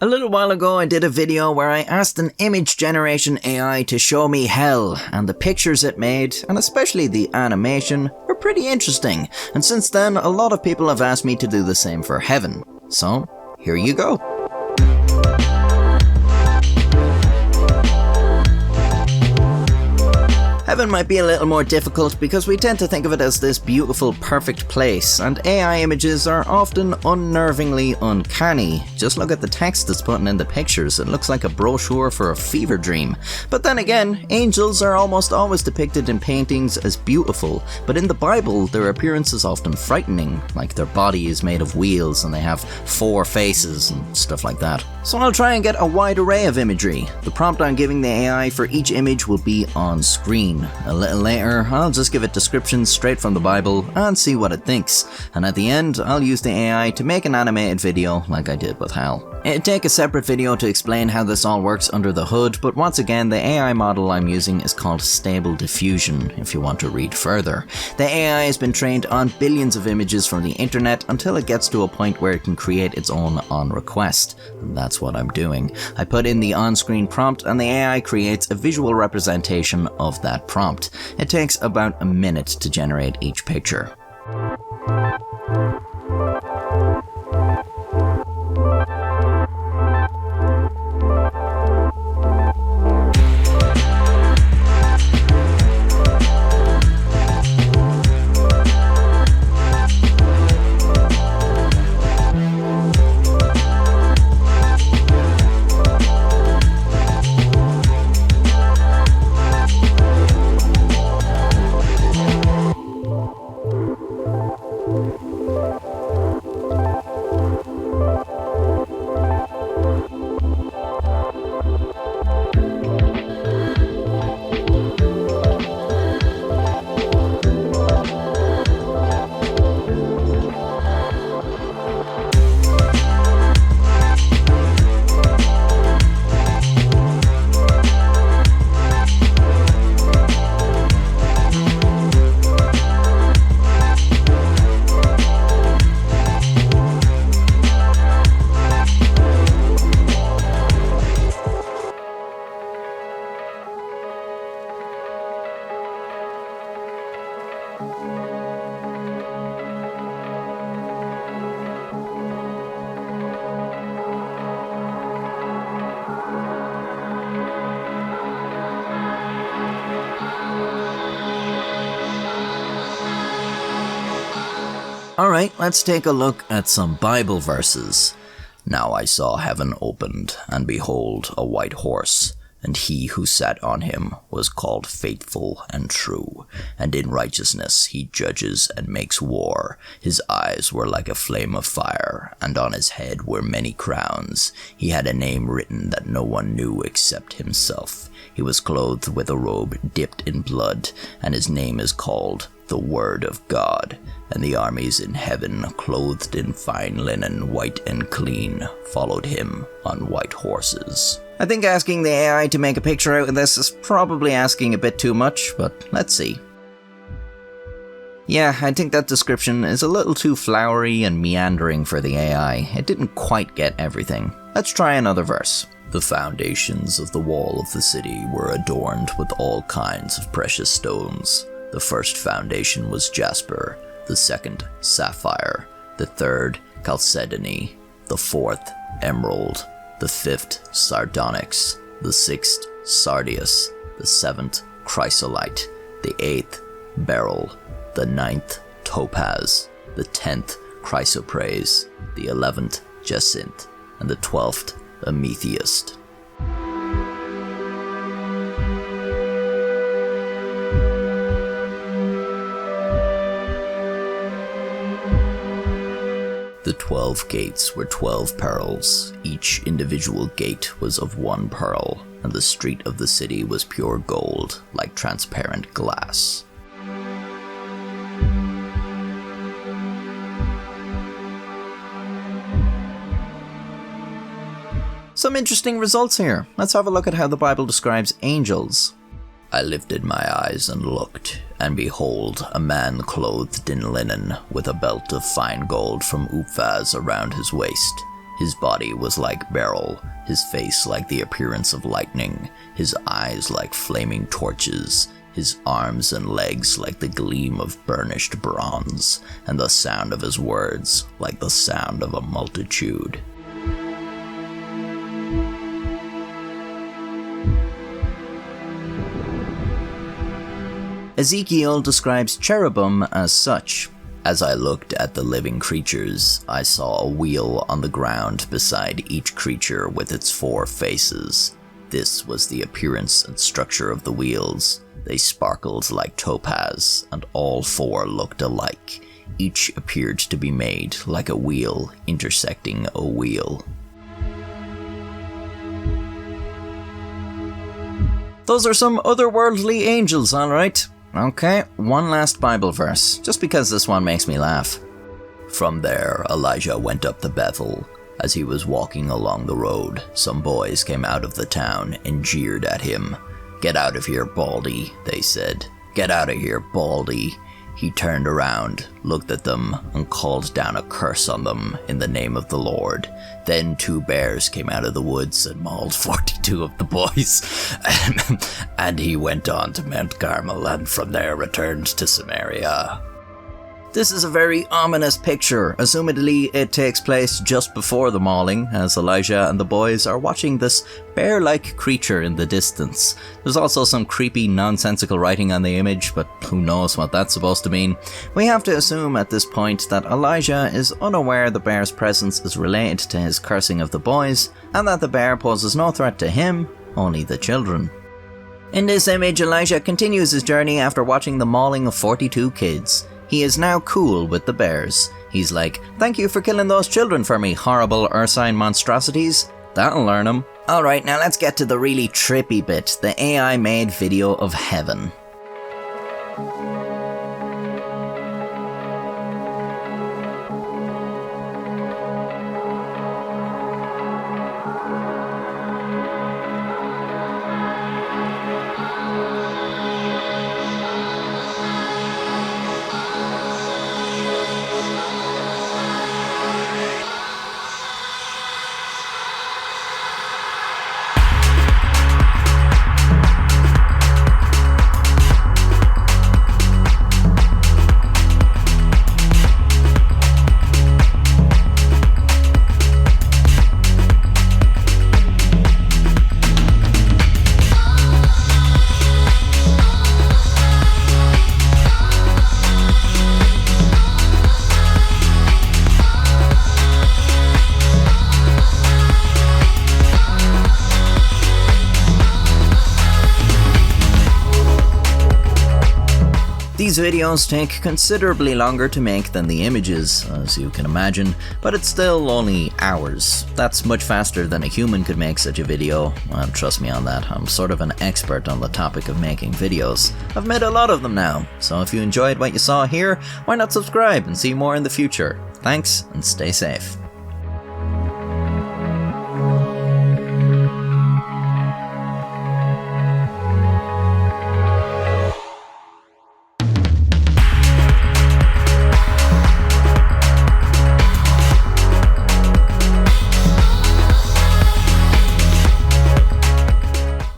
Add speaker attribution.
Speaker 1: A little while ago I did a video where I asked an image generation AI to show me hell, and the pictures it made, and especially the animation, were pretty interesting, and since then a lot of people have asked me to do the same for heaven. So, here you go. Heaven might be a little more difficult because we tend to think of it as this beautiful, perfect place, and AI images are often unnervingly uncanny. Just look at the text that's put in the pictures, it looks like a brochure for a fever dream. But then again, angels are almost always depicted in paintings as beautiful, but in the Bible their appearance is often frightening, like their body is made of wheels and they have 4 faces and stuff like that. So I'll try and get a wide array of imagery. The prompt I'm giving the AI for each image will be on screen. A little later, I'll just give it descriptions straight from the Bible and see what it thinks, and at the end, I'll use the AI to make an animated video like I did with Hal. It'd take a separate video to explain how this all works under the hood, but once again, the AI model I'm using is called Stable Diffusion, if you want to read further. The AI has been trained on billions of images from the internet until it gets to a point where it can create its own on request, and that's what I'm doing. I put in the on-screen prompt and the AI creates a visual representation of that prompt. It takes about a minute to generate each picture. Alright, let's take a look at some Bible verses. Now I saw heaven opened, and behold, a white horse, and he who sat on him was called Faithful and True, and in righteousness he judges and makes war. His eyes were like a flame of fire, and on his head were many crowns. He had a name written that no one knew except himself. He was clothed with a robe dipped in blood, and his name is called the Word of God. And the armies in heaven, clothed in fine linen, white and clean, followed him on white horses. I think asking the AI to make a picture out of this is probably asking a bit too much, but let's see. Yeah, I think that description is a little too flowery and meandering for the AI. It didn't quite get everything. Let's try another verse. The foundations of the wall of the city were adorned with all kinds of precious stones. The first foundation was jasper, the second sapphire, the third chalcedony, the fourth emerald, the fifth sardonyx, the sixth sardius, the seventh chrysolite, the eighth beryl, the ninth topaz, the 10th chrysoprase, the 11th jacinth, and the 12th amethyst. The 12 gates were 12 pearls. Each individual gate was of 1 pearl, and the street of the city was pure gold, like transparent glass. Some interesting results here. Let's have a look at how the Bible describes angels. I lifted my eyes and looked, and behold, a man clothed in linen, with a belt of fine gold from Uphaz around his waist. His body was like beryl, his face like the appearance of lightning, his eyes like flaming torches, his arms and legs like the gleam of burnished bronze, and the sound of his words like the sound of a multitude. Ezekiel describes cherubim as such. As I looked at the living creatures, I saw a wheel on the ground beside each creature with its 4 faces. This was the appearance and structure of the wheels. They sparkled like topaz, and all 4 looked alike. Each appeared to be made like a wheel intersecting a wheel. Those are some otherworldly angels, alright? Okay, one last Bible verse, just because this one makes me laugh. From there, Elijah went up the Bethel. As he was walking along the road, some boys came out of the town and jeered at him. "Get out of here, Baldy," they said. "Get out of here, Baldy." He turned around, looked at them, and called down a curse on them in the name of the Lord. Then 2 bears came out of the woods and mauled 42 of the boys. And he went on to Mount Carmel, and from there returned to Samaria. This is a very ominous picture. Assumedly, it takes place just before the mauling, as Elijah and the boys are watching this bear-like creature in the distance. There's also some creepy, nonsensical writing on the image, but who knows what that's supposed to mean. We have to assume at this point that Elijah is unaware the bear's presence is related to his cursing of the boys, and that the bear poses no threat to him, only the children. In this image, Elijah continues his journey after watching the mauling of 42 kids. He is now cool with the bears. He's like, "Thank you for killing those children for me, horrible ursine monstrosities." That'll learn him. Alright, now let's get to the really trippy bit, the AI-made video of heaven. These videos take considerably longer to make than the images, as you can imagine, but it's still only hours. That's much faster than a human could make such a video, and trust me on that, I'm sort of an expert on the topic of making videos. I've made a lot of them now, so if you enjoyed what you saw here, why not subscribe and see more in the future? Thanks, and stay safe.